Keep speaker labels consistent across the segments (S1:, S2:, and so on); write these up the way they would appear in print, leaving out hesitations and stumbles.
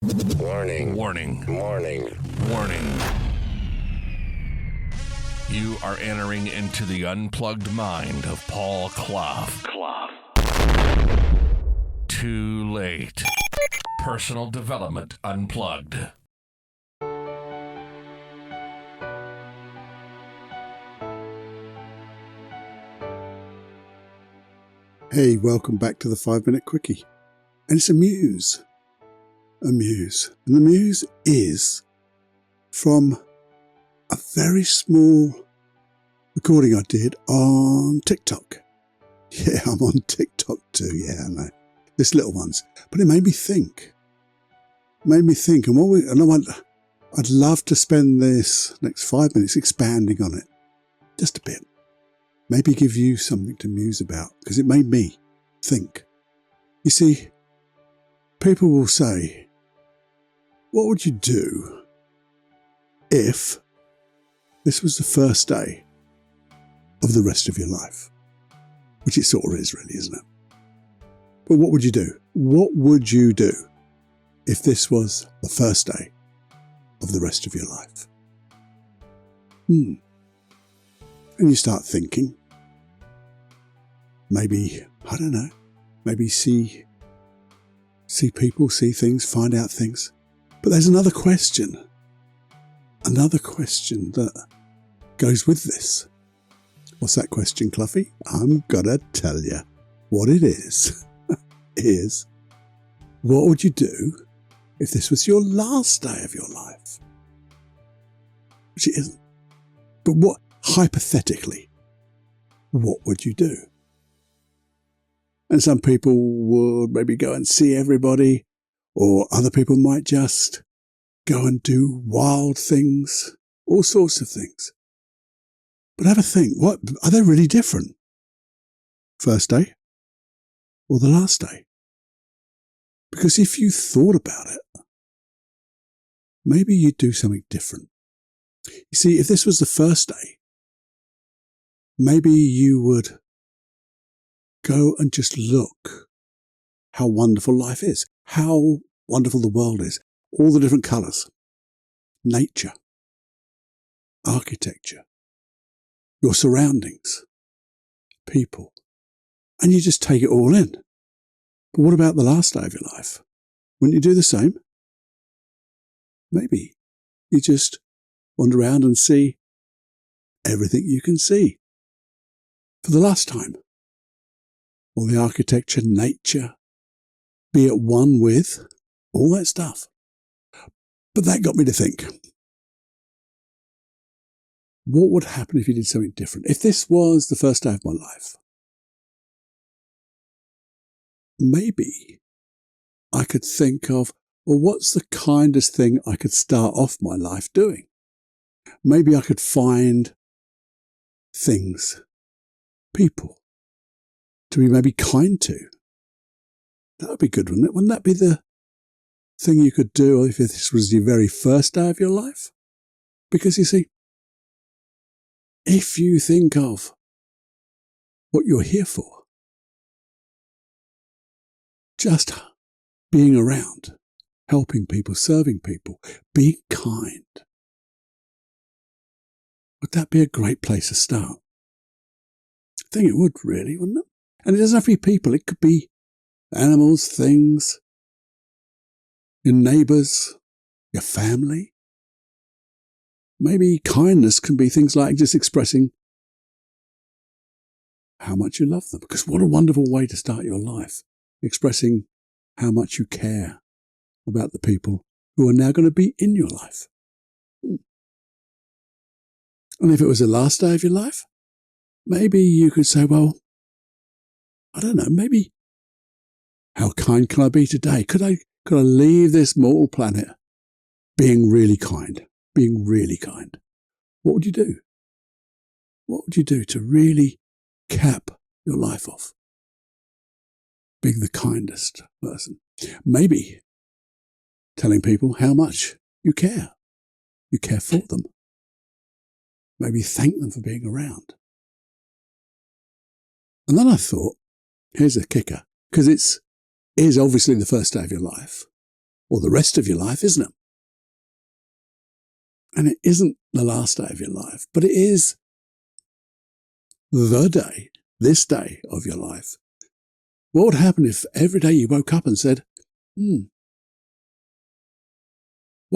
S1: Warning.
S2: Warning.
S1: Warning.
S2: Warning. You are entering into the unplugged mind of Paul Clough. Too late. Personal Development Unplugged.
S3: Hey, welcome back to the 5-Minute Quickie. And it's a muse. And the muse is from a very small recording I did on TikTok. Yeah, I'm on TikTok too. Yeah, I know. This little ones. But it made me think. And I'd love to spend this next 5 minutes expanding on it. Just a bit. Maybe give you something to muse about, because it made me think. You see, people will say, what would you do if this was the first day of the rest of your life? Which it sort of is, really, isn't it? But what would you do? What would you do if this was the first day of the rest of your life? And you start thinking. Maybe, I don't know, maybe see people, see things, find out things. But there's another question that goes with this. What's that question, Cluffy? I'm gonna tell you what it is. Is, what would you do if this was your last day of your life? Which it isn't. But what, hypothetically, what would you do? And some people would maybe go and see everybody, or other people might just go and do wild things, all sorts of things. But have a think, what are they really different? First day or the last day? Because if you thought about it, maybe you'd do something different. You see, if this was the first day, maybe you would go and just look how wonderful life is, how wonderful the world is, all the different colours, nature, architecture, your surroundings, people, and you just take it all in. But what about the last day of your life? Wouldn't you do the same? Maybe you just wander around and see everything you can see for the last time. All the architecture, nature, be at one with, all that stuff. But that got me to think, what would happen if you did something different? If this was the first day of my life, maybe I could think of, well, what's the kindest thing I could start off my life doing? Maybe I could find things, people, to be maybe kind to. That would be good, wouldn't it? Wouldn't that be the thing you could do if this was your very first day of your life? Because you see, if you think of what you're here for, just being around, helping people, serving people, being kind, would that be a great place to start? I think it would, really, wouldn't it? And it doesn't have to be people. It could be animals, things, your neighbours, your family. Maybe kindness can be things like just expressing how much you love them. Because what a wonderful way to start your life. Expressing how much you care about the people who are now going to be in your life. And if it was the last day of your life, maybe you could say, well, I don't know, maybe how kind can I be today? Could I leave this mortal planet being really kind? Being really kind. What would you do? What would you do to really cap your life off? Being the kindest person. Maybe telling people how much you care. You care for them. Maybe thank them for being around. And then I thought, here's a kicker, because it is obviously the first day of your life. or the rest of your life, isn't it? And it isn't the last day of your life, but it is the day, this day of your life. What would happen if every day you woke up and said, what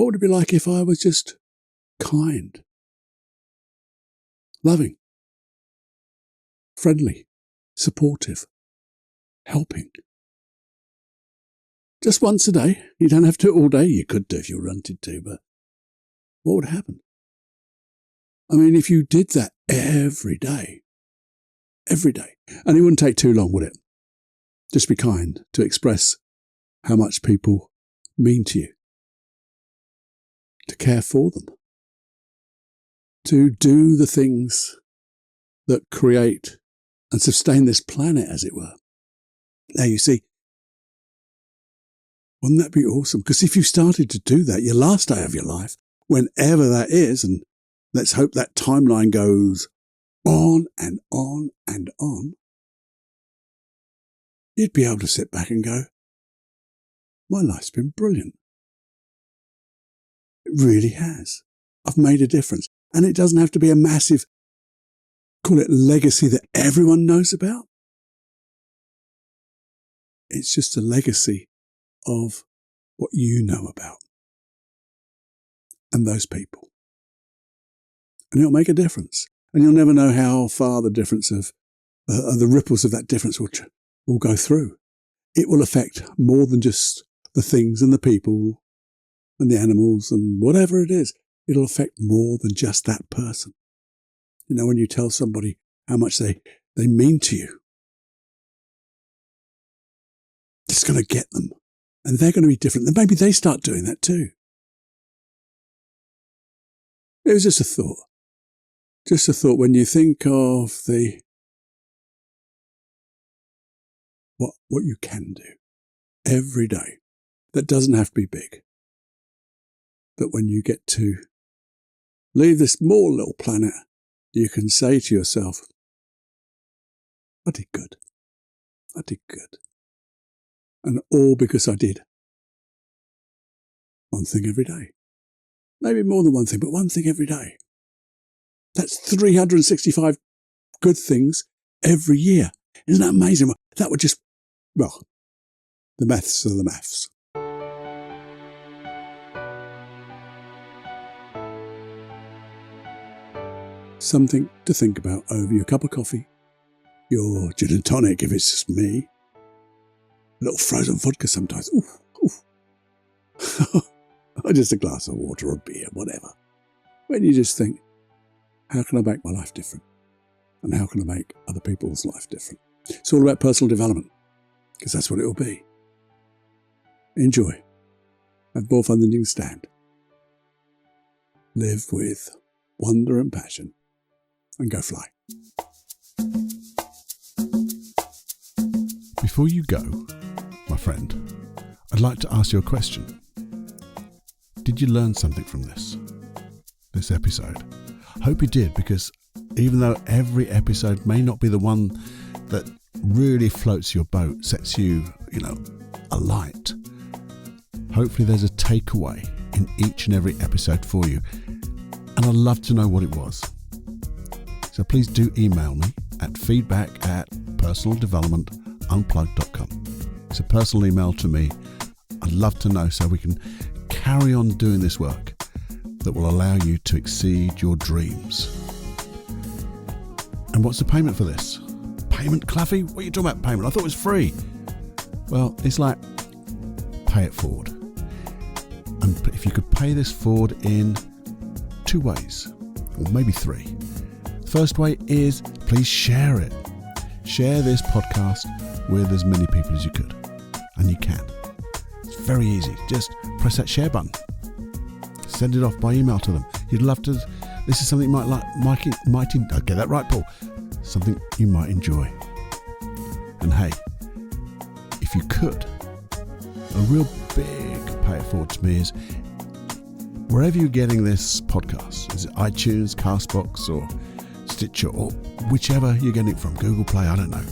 S3: would it be like if I was just kind, loving, friendly, supportive, helping? Just once a day. You don't have to do it all day. You could do if you wanted to, but what would happen? I mean, if you did that every day, and it wouldn't take too long, would it? Just be kind to express how much people mean to you, to care for them, to do the things that create and sustain this planet, as it were. Now, you see, wouldn't that be awesome? Because if you started to do that, your last day of your life, whenever that is, and let's hope that timeline goes on and on and on, you'd be able to sit back and go, my life's been brilliant. It really has. I've made a difference. And it doesn't have to be a massive, call it legacy that everyone knows about. It's just a legacy of what you know about and those people. And it'll make a difference. And you'll never know how far the difference of the ripples of that difference will go through. It will affect more than just the things and the people and the animals and whatever it is. It'll affect more than just that person. You know, when you tell somebody how much they mean to you, it's going to get them. And they're going to be different. Then maybe they start doing that too. It was just a thought. Just a thought when you think of what you can do every day. That doesn't have to be big. But when you get to leave this small little planet, you can say to yourself, I did good. I did good. And all because I did one thing every day. Maybe more than one thing, but one thing every day. That's 365 good things every year. Isn't that amazing? That would just, well, the maths are the maths. Something to think about over your cup of coffee, your gin and tonic if it's just me, a little frozen vodka sometimes, or just a glass of water or beer, whatever. When you just think, how can I make my life different? And how can I make other people's life different? It's all about personal development, because that's what it will be. Enjoy. Have more fun than you can stand. Live with wonder and passion. And go fly.
S1: Before you go, my friend, I'd like to ask you a question. Did you learn something from this episode? I hope you did, because even though every episode may not be the one that really floats your boat, sets you, alight, hopefully there's a takeaway in each and every episode for you. And I'd love to know what it was. So please do email me at feedback@personaldevelopmentunplugged.com. It's a personal email to me. I'd love to know so we can carry on doing this work that will allow you to exceed your dreams. And what's the payment for this? Payment, Cluffy? What are you talking about payment? I thought it was free. Well, it's like pay it forward. And if you could pay this forward in 2 ways, or maybe 3. First way is please share it. Share this podcast with as many people as you could. And you can. It's very easy. Just press that share button. Send it off by email to them. You'd love to. This is something you might like. I'll get that right, Paul. Something you might enjoy. And hey, if you could, a real big pay it forward to me is wherever you're getting this podcast. Is it iTunes, Castbox, or Stitcher, or whichever you're getting it from, Google Play, I don't know.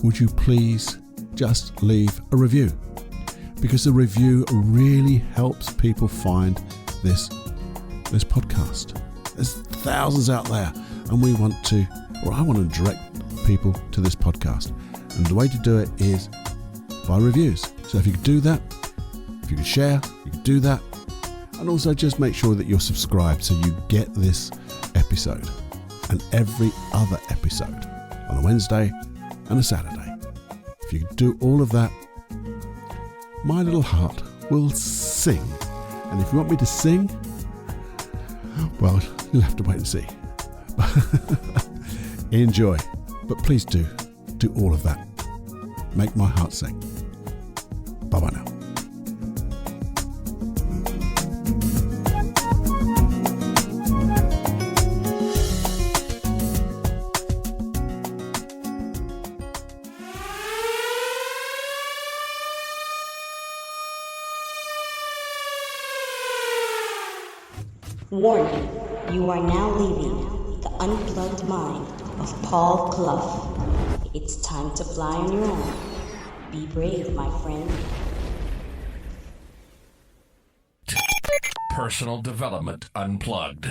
S1: Would you please just leave a review? because the review really helps people find this podcast. There's thousands out there, and I want to direct people to this podcast. And the way to do it is by reviews. So if you could do that, if you could share, you could do that. And also just make sure that you're subscribed so you get this episode and every other episode on a Wednesday and a Saturday. If you could do all of that, my little heart will sing. And if you want me to sing, well, you'll have to wait and see. Enjoy. But please do all of that. Make my heart sing. Bye-bye now.
S4: Warning, you are now leaving the unplugged mind of Paul Clough. It's time to fly on your own. Be brave, my friend.
S2: Personal Development Unplugged.